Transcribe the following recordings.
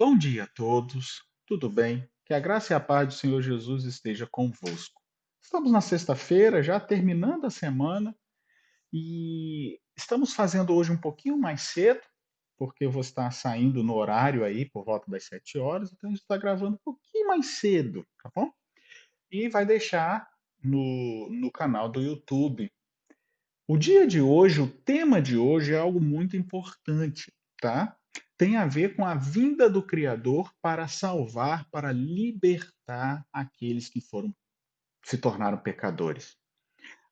Bom dia a todos, tudo bem? Que a graça e a paz do Senhor Jesus esteja convosco. Estamos na sexta-feira, já terminando a semana, e estamos fazendo hoje um pouquinho mais cedo, porque eu vou estar saindo no horário aí por volta das 7 horas, então a gente está gravando um pouquinho mais cedo, tá bom? E vai deixar no canal do YouTube. O dia de hoje, o tema de hoje é algo muito importante, tá? Tem a ver com a vinda do Criador para salvar, para libertar aqueles que se tornaram pecadores.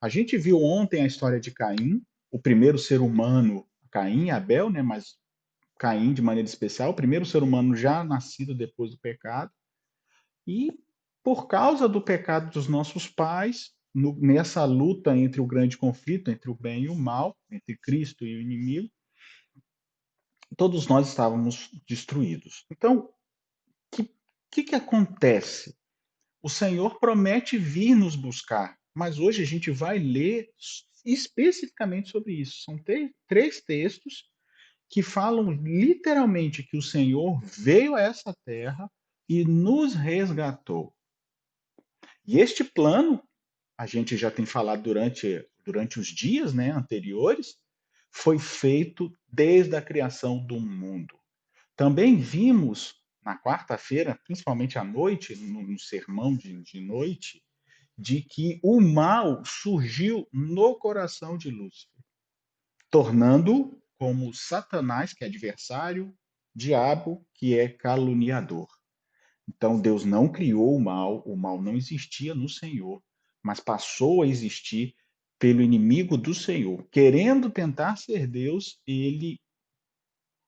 A gente viu ontem a história de Caim, o primeiro ser humano, Caim e Abel, né? Mas Caim de maneira especial, o primeiro ser humano já nascido depois do pecado. E por causa do pecado dos nossos pais, nessa luta entre o grande conflito entre o bem e o mal, entre Cristo e o inimigo, todos nós estávamos destruídos. Então, o que acontece? O Senhor promete vir nos buscar, mas hoje a gente vai ler especificamente sobre isso. São três textos que falam literalmente que o Senhor veio a essa terra e nos resgatou. E este plano, a gente já tem falado durante os dias, né, anteriores, foi feito desde a criação do mundo. Também vimos na quarta-feira, principalmente à noite, no sermão de noite, de que o mal surgiu no coração de Lúcifer, tornando como Satanás, que é adversário, diabo, que é caluniador. Então Deus não criou o mal não existia no Senhor, mas passou a existir pelo inimigo do Senhor. Querendo tentar ser Deus, ele,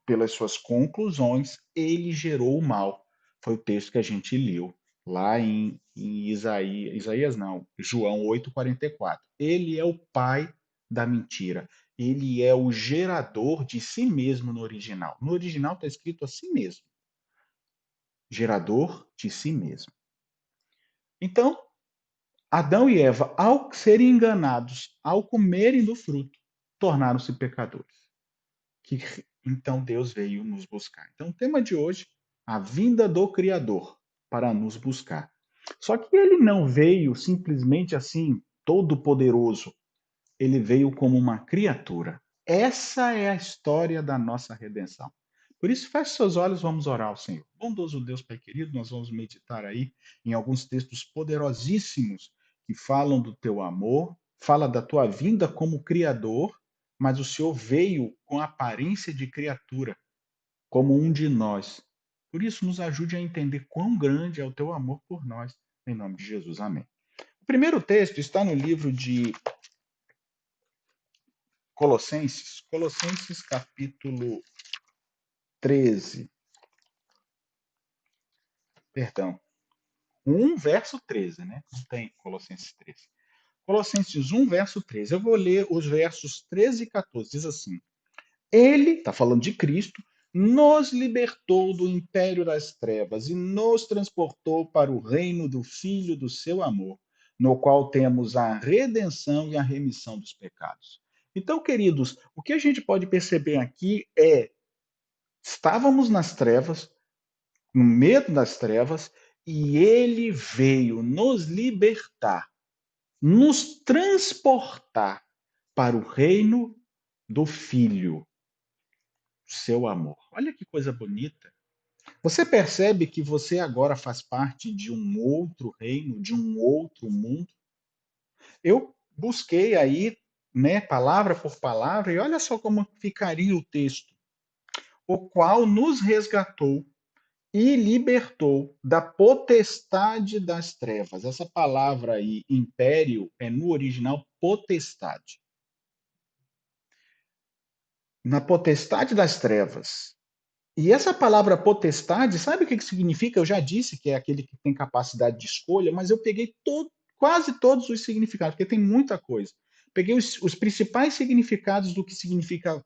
pelas suas conclusões, ele gerou o mal. Foi o texto que a gente leu lá em Isaías não, João 8,44. Ele é o pai da mentira. Ele é o gerador de si mesmo no original. No original está escrito assim mesmo, gerador de si mesmo. Então, Adão e Eva, ao serem enganados, ao comerem do fruto, tornaram-se pecadores. Que, então Deus veio nos buscar. Então, o tema de hoje, a vinda do Criador para nos buscar. Só que ele não veio simplesmente assim, todo-poderoso. Ele veio como uma criatura. Essa é a história da nossa redenção. Por isso, feche seus olhos, vamos orar ao Senhor. Bondoso Deus, Pai querido, nós vamos meditar aí em alguns textos poderosíssimos que falam do teu amor, fala da tua vinda como Criador, mas o Senhor veio com a aparência de criatura, como um de nós. Por isso, nos ajude a entender quão grande é o teu amor por nós. Em nome de Jesus, amém. O primeiro texto está no livro de Colossenses capítulo 13, perdão, 1 verso 13, né? Não tem Colossenses 13. Colossenses 1, verso 13. Eu vou ler os versos 13 e 14. Diz assim: Ele, está falando de Cristo, nos libertou do império das trevas e nos transportou para o reino do Filho do seu amor, no qual temos a redenção e a remissão dos pecados. Então, queridos, o que a gente pode perceber aqui é: estávamos nas trevas, no medo das trevas, e ele veio nos libertar, nos transportar para o reino do Filho, seu amor. Olha que coisa bonita. Você percebe que você agora faz parte de um outro reino, de um outro mundo? Eu busquei aí, né, palavra por palavra, e olha só como ficaria o texto. O qual nos resgatou e libertou da potestade das trevas. Essa palavra aí, império, é no original potestade. Na potestade das trevas. E essa palavra potestade, sabe o que significa? Eu já disse que é aquele que tem capacidade de escolha, mas eu peguei quase todos os significados, porque tem muita coisa. Peguei os principais significados do que significa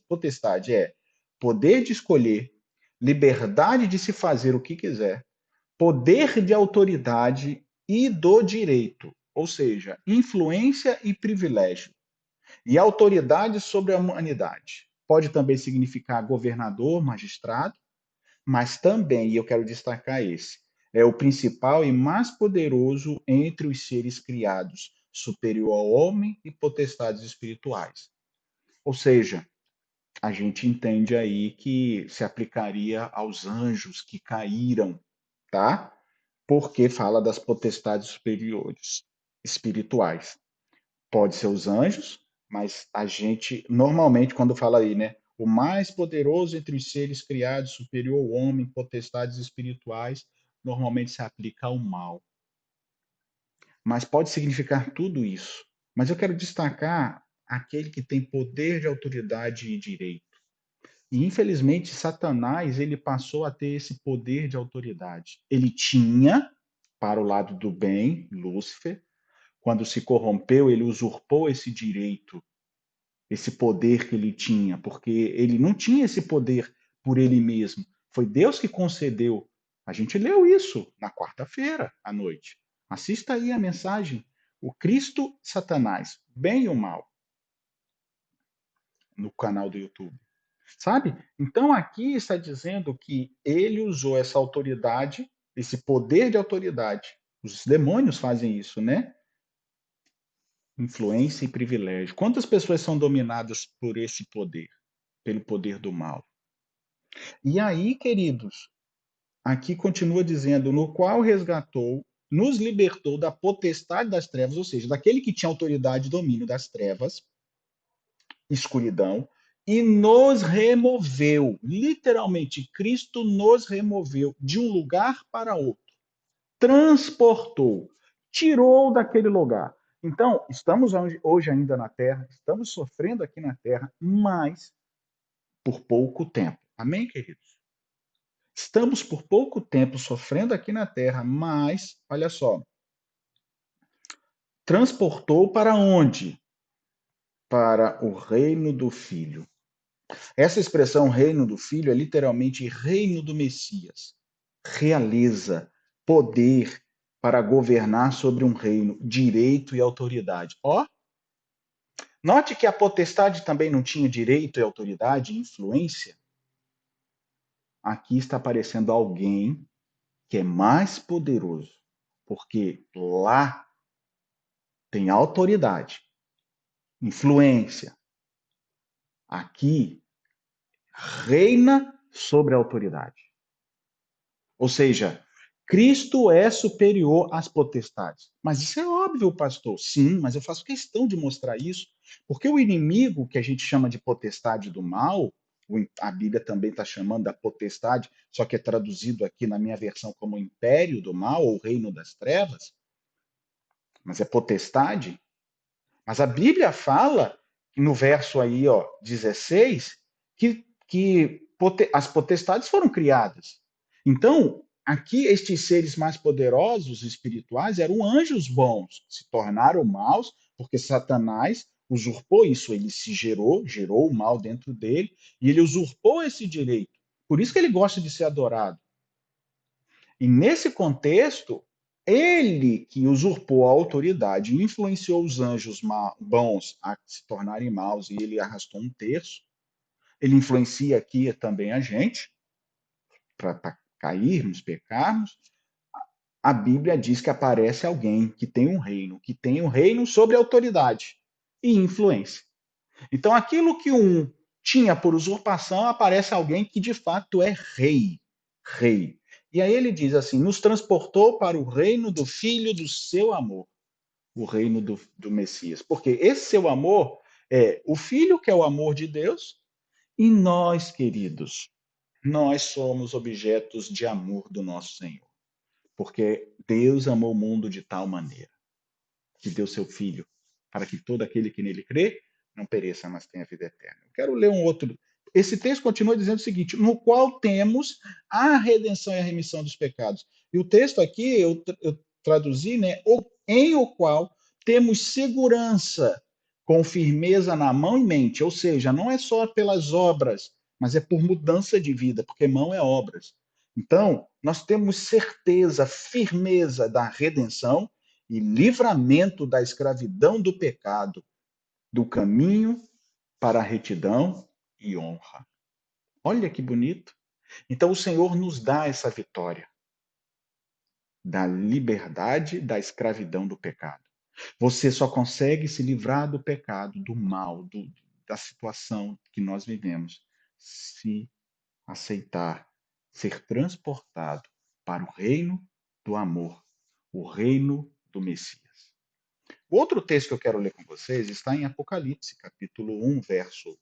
potestade. É poder de escolher, liberdade de se fazer o que quiser, poder de autoridade e do direito, ou seja, influência e privilégio, e autoridade sobre a humanidade. Pode também significar governador, magistrado, mas também, e eu quero destacar esse, é o principal e mais poderoso entre os seres criados, superior ao homem e potestades espirituais. Ou seja, a gente entende aí que se aplicaria aos anjos que caíram, tá? Porque fala das potestades superiores espirituais. Pode ser os anjos, mas a gente normalmente quando fala aí, né, o mais poderoso entre os seres criados, superior ao homem, potestades espirituais, normalmente se aplica ao mal. Mas pode significar tudo isso. Mas eu quero destacar aquele que tem poder de autoridade e direito. E infelizmente Satanás ele passou a ter esse poder de autoridade. Ele tinha para o lado do bem, Lúcifer, quando se corrompeu, ele usurpou esse direito, esse poder que ele tinha, porque ele não tinha esse poder por ele mesmo. Foi Deus que concedeu. A gente leu isso na quarta-feira à noite. Assista aí a mensagem. O Cristo Satanás, bem e o mal, no canal do YouTube. Sabe? Então aqui está dizendo que ele usou essa autoridade, esse poder de autoridade. Os demônios fazem isso, né? Influência e privilégio. Quantas pessoas são dominadas por esse poder, pelo poder do mal? E aí, queridos, aqui continua dizendo: no qual resgatou, nos libertou da potestade das trevas, ou seja, daquele que tinha autoridade e domínio das trevas, escuridão, e nos removeu. Literalmente, Cristo nos removeu de um lugar para outro, transportou, tirou daquele lugar. Então, estamos hoje ainda na terra, estamos sofrendo aqui na terra, mas por pouco tempo. Amém, queridos? Estamos por pouco tempo sofrendo aqui na terra, mas, olha só, transportou para onde? Para o reino do Filho. Essa expressão reino do Filho é literalmente reino do Messias. Realeza, poder para governar sobre um reino, direito e autoridade. Ó, note que a potestade também não tinha direito e autoridade e influência. Aqui está aparecendo alguém que é mais poderoso, porque lá tem autoridade, influência. Aqui reina sobre a autoridade. Ou seja, Cristo é superior às potestades. Mas isso é óbvio, pastor. Sim, mas eu faço questão de mostrar isso, porque o inimigo que a gente chama de potestade do mal, a Bíblia também está chamando da potestade, só que é traduzido aqui na minha versão como império do mal ou reino das trevas, mas é potestade. Mas a Bíblia fala, no verso aí, ó, 16, que as potestades foram criadas. Então, aqui, estes seres mais poderosos espirituais eram anjos bons, se tornaram maus, porque Satanás usurpou isso, ele se gerou o mal dentro dele, e ele usurpou esse direito. Por isso que ele gosta de ser adorado. E nesse contexto, ele que usurpou a autoridade, influenciou os anjos bons a se tornarem maus, e ele arrastou um terço. Ele influencia aqui também a gente, para cairmos, pecarmos. A Bíblia diz que aparece alguém que tem um reino sobre autoridade e influência. Então, aquilo que um tinha por usurpação, aparece alguém que de fato é rei. Rei. E aí ele diz assim: nos transportou para o reino do Filho do seu amor, o reino do Messias. Porque esse seu amor é o Filho, que é o amor de Deus, e nós, queridos, nós somos objetos de amor do nosso Senhor. Porque Deus amou o mundo de tal maneira que deu seu Filho, para que todo aquele que nele crê não pereça, mas tenha vida eterna. Eu quero ler um outro. Esse texto continua dizendo o seguinte: no qual temos a redenção e a remissão dos pecados. E o texto aqui eu traduzi, né? Em o qual temos segurança com firmeza na mão e mente. Ou seja, não é só pelas obras, mas é por mudança de vida, porque mão é obras. Então, nós temos certeza, firmeza da redenção e livramento da escravidão do pecado, do caminho para a retidão e honra. Olha que bonito. Então o Senhor nos dá essa vitória da liberdade da escravidão do pecado. Você só consegue se livrar do pecado, do mal, da situação que nós vivemos, se aceitar ser transportado para o reino do amor, o reino do Messias. O outro texto que eu quero ler com vocês está em Apocalipse, capítulo 1, verso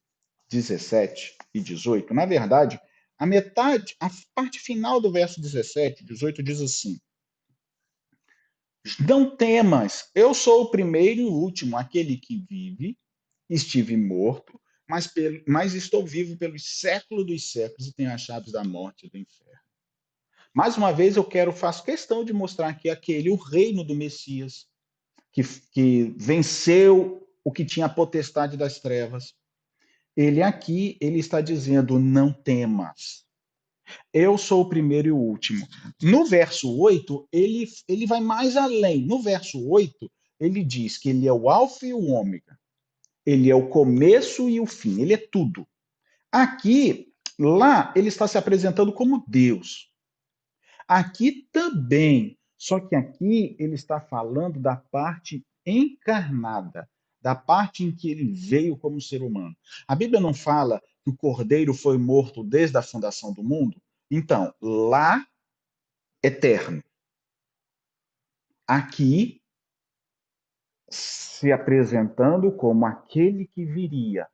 17 e 18. Na verdade, a parte final do verso 17 e 18 diz assim: Não temas, eu sou o primeiro e o último, aquele que vive, estive morto, mas estou vivo pelos séculos dos séculos e tenho as chaves da morte e do inferno. Mais uma vez, faço questão de mostrar que aquele, o reino do Messias, que venceu o que tinha a potestade das trevas, ele está dizendo, não temas. Eu sou o primeiro e o último. No verso 8, ele vai mais além. No verso 8, ele diz que ele é o alfa e o ômega. Ele é o começo e o fim. Ele é tudo. Lá, ele está se apresentando como Deus. Aqui também. Só que aqui ele está falando da parte encarnada, da parte em que ele veio como ser humano. A Bíblia não fala que o cordeiro foi morto desde a fundação do mundo? Então, lá, eterno. Aqui, se apresentando como aquele que viria.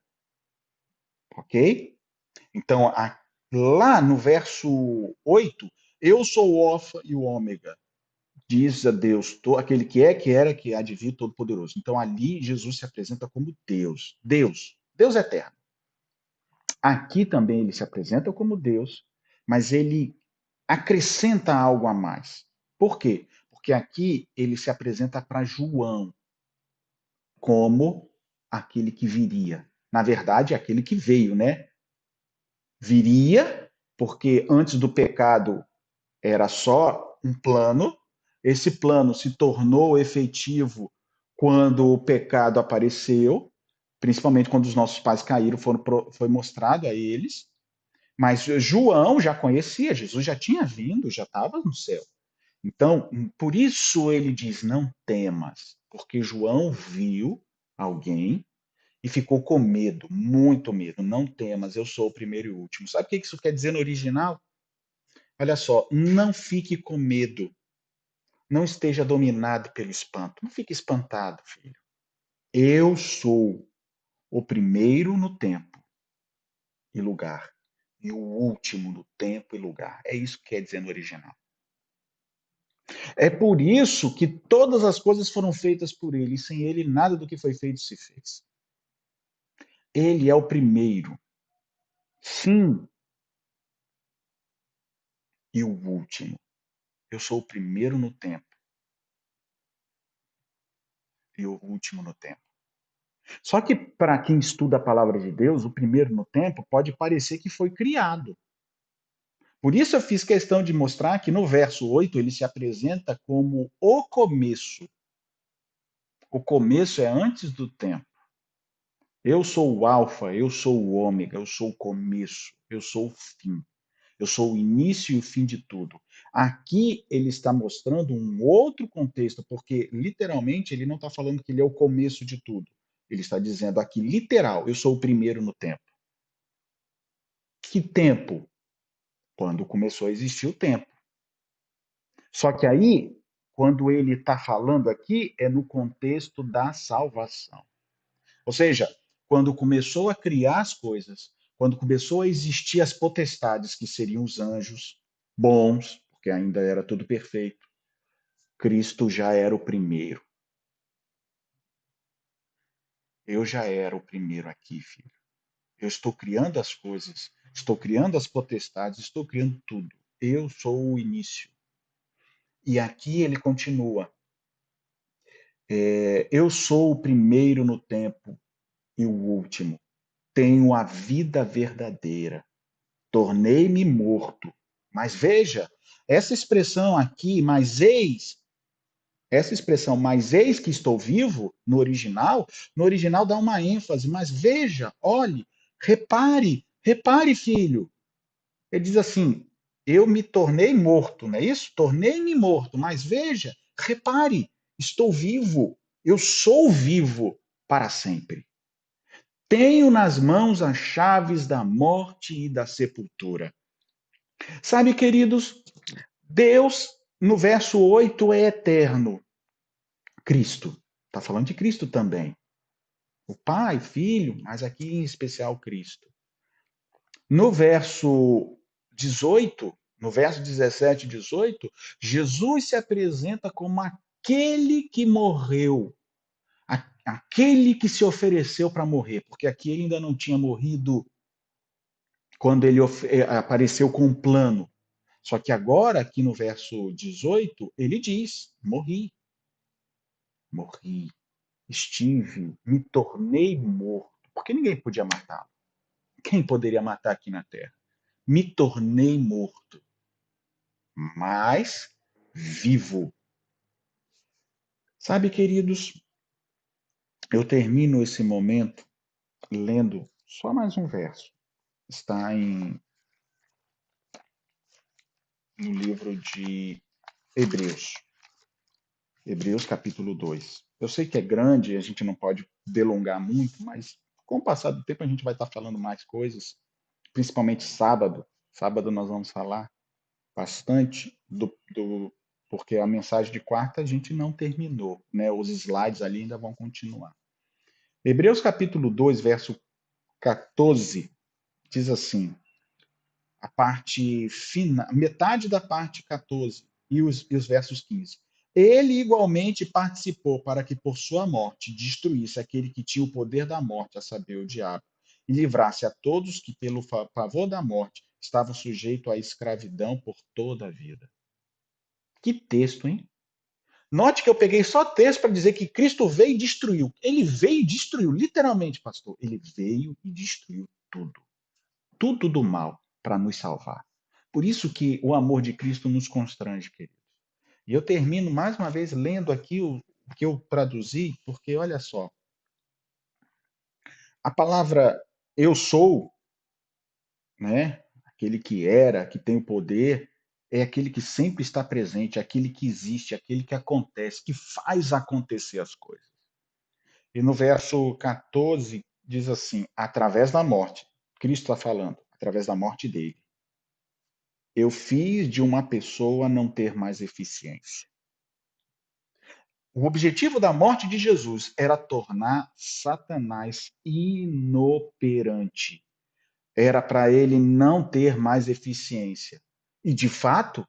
Ok? Então, lá no verso 8, eu sou o Alfa e o Ômega, diz a Deus, aquele que é, que era, que há de vir, todo-poderoso. Então, ali, Jesus se apresenta como Deus. Deus eterno. Aqui também ele se apresenta como Deus, mas ele acrescenta algo a mais. Por quê? Porque aqui ele se apresenta para João como aquele que viria. Na verdade, aquele que veio, né? Viria, porque antes do pecado era só um plano, esse plano se tornou efetivo quando o pecado apareceu, principalmente quando os nossos pais caíram, foi mostrado a eles. Mas João já conhecia, Jesus já tinha vindo, já estava no céu. Então, por isso ele diz: não temas, porque João viu alguém e ficou com medo, muito medo. Não temas, eu sou o primeiro e o último. Sabe o que isso quer dizer no original? Olha só, não fique com medo. Não esteja dominado pelo espanto. Não fique espantado, filho. Eu sou o primeiro no tempo e lugar, e o último no tempo e lugar. É isso que quer dizer no original. É por isso que todas as coisas foram feitas por ele, e sem ele nada do que foi feito se fez. Ele é o primeiro, sim, e o último. Eu sou o primeiro no tempo e o último no tempo. Só que para quem estuda a palavra de Deus, o primeiro no tempo pode parecer que foi criado. Por isso eu fiz questão de mostrar que no verso 8 ele se apresenta como o começo. O começo é antes do tempo. Eu sou o alfa, eu sou o ômega, eu sou o começo, eu sou o fim. Eu sou o início e o fim de tudo. Aqui ele está mostrando um outro contexto, porque literalmente ele não está falando que ele é o começo de tudo. Ele está dizendo aqui, literal, eu sou o primeiro no tempo. Que tempo? Quando começou a existir o tempo. Só que aí, quando ele está falando aqui, é no contexto da salvação. Ou seja, quando começou a criar as coisas, quando começou a existir as potestades, que seriam os anjos bons, porque ainda era tudo perfeito, Cristo já era o primeiro. Eu já era o primeiro aqui, filho. Eu estou criando as coisas, estou criando as potestades, estou criando tudo. Eu sou o início. E aqui ele continua. Eu sou o primeiro no tempo e o último. Tenho a vida verdadeira. Tornei-me morto. Mas veja, essa expressão aqui, mas eis que estou vivo, no original dá uma ênfase, mas veja, olhe, repare, filho, Ele diz assim: eu me tornei morto, não é isso? Tornei-me morto, mas veja, repare, estou vivo, eu sou vivo para sempre. Tenho nas mãos as chaves da morte e da sepultura. Sabe, queridos, Deus, no verso 8 é eterno. Cristo. Está falando de Cristo também. O Pai, Filho, mas aqui em especial Cristo. No verso 18, no verso 17 e 18, Jesus se apresenta como aquele que morreu, aquele que se ofereceu para morrer, porque aqui ele ainda não tinha morrido quando ele apareceu com um plano. Só que agora, aqui no verso 18, ele diz: morri, morri, estive, me tornei morto, porque ninguém podia matá-lo. Quem poderia matar aqui na terra? Me tornei morto, mas vivo. Sabe, queridos, eu termino esse momento lendo só mais um verso. Está no livro de Hebreus. Hebreus capítulo 2. Eu sei que é grande, a gente não pode delongar muito, mas com o passar do tempo a gente vai estar falando mais coisas, principalmente sábado. Sábado nós vamos falar bastante porque a mensagem de quarta a gente não terminou, né? Os slides ali ainda vão continuar. Hebreus capítulo 2, verso 14, diz assim: a parte final, metade da parte 14 e os versos 15. Ele igualmente participou para que por sua morte destruísse aquele que tinha o poder da morte, a saber, o diabo, e livrasse a todos que, pelo pavor da morte, estavam sujeitos à escravidão por toda a vida. Que texto, hein? Note que eu peguei só texto para dizer que Cristo veio e destruiu. Ele veio e destruiu, literalmente, pastor. Ele veio e destruiu tudo. Tudo do mal para nos salvar. Por isso que o amor de Cristo nos constrange, queridos. E eu termino mais uma vez lendo aqui o que eu traduzi, porque olha só, a palavra eu sou, né? Aquele que era, que tem o poder, é aquele que sempre está presente, aquele que existe, aquele que acontece, que faz acontecer as coisas. E no verso 14 diz assim: através da morte, Cristo está falando, através da morte dele, eu fiz de uma pessoa não ter mais eficiência. O objetivo da morte de Jesus era tornar Satanás inoperante. Era para ele não ter mais eficiência. E de fato,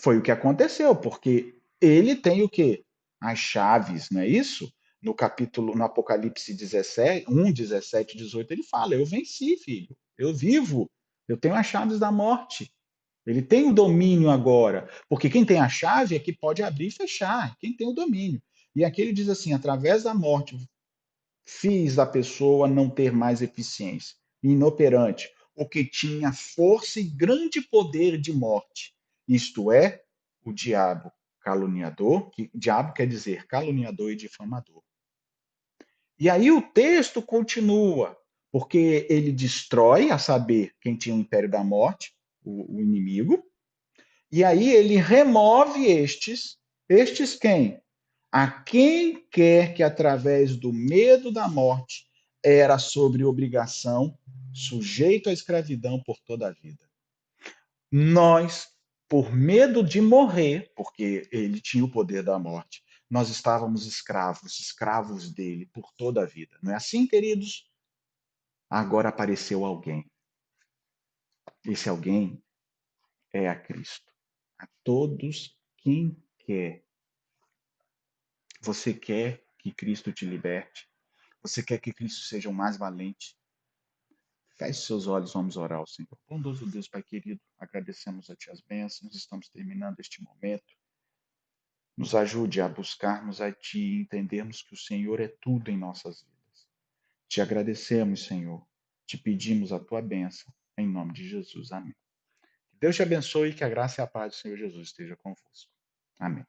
foi o que aconteceu, porque ele tem o quê? As chaves, não é isso? No Apocalipse 17, 1, 17, 18, ele fala: eu venci, filho, eu vivo, eu tenho as chaves da morte. Ele tem o domínio agora, porque quem tem a chave é que pode abrir e fechar, quem tem o domínio. E aqui ele diz assim: através da morte, fiz a pessoa não ter mais eficiência, inoperante, o que tinha força e grande poder de morte. Isto é, o diabo caluniador, que diabo quer dizer caluniador e difamador. E aí o texto continua, porque ele destrói, a saber, quem tinha o império da morte, o inimigo, e aí ele remove estes. Estes quem? A quem quer que através do medo da morte era sobre obrigação, sujeito à escravidão por toda a vida. Nós, por medo de morrer, porque ele tinha o poder da morte, nós estávamos escravos, escravos dele por toda a vida. Não é assim, queridos? Agora apareceu alguém. Esse alguém é a Cristo. A todos quem quer. Você quer que Cristo te liberte? Você quer que Cristo seja o mais valente? Feche seus olhos, vamos orar ao Senhor. Bondoso Deus, Pai querido, agradecemos a Ti as bênçãos, estamos terminando este momento. Nos ajude a buscarmos a Ti e entendermos que o Senhor é tudo em nossas vidas. Te agradecemos, Senhor. Te pedimos a Tua bênção, em nome de Jesus. Amém. Que Deus te abençoe e que a graça e a paz do Senhor Jesus esteja convosco. Amém.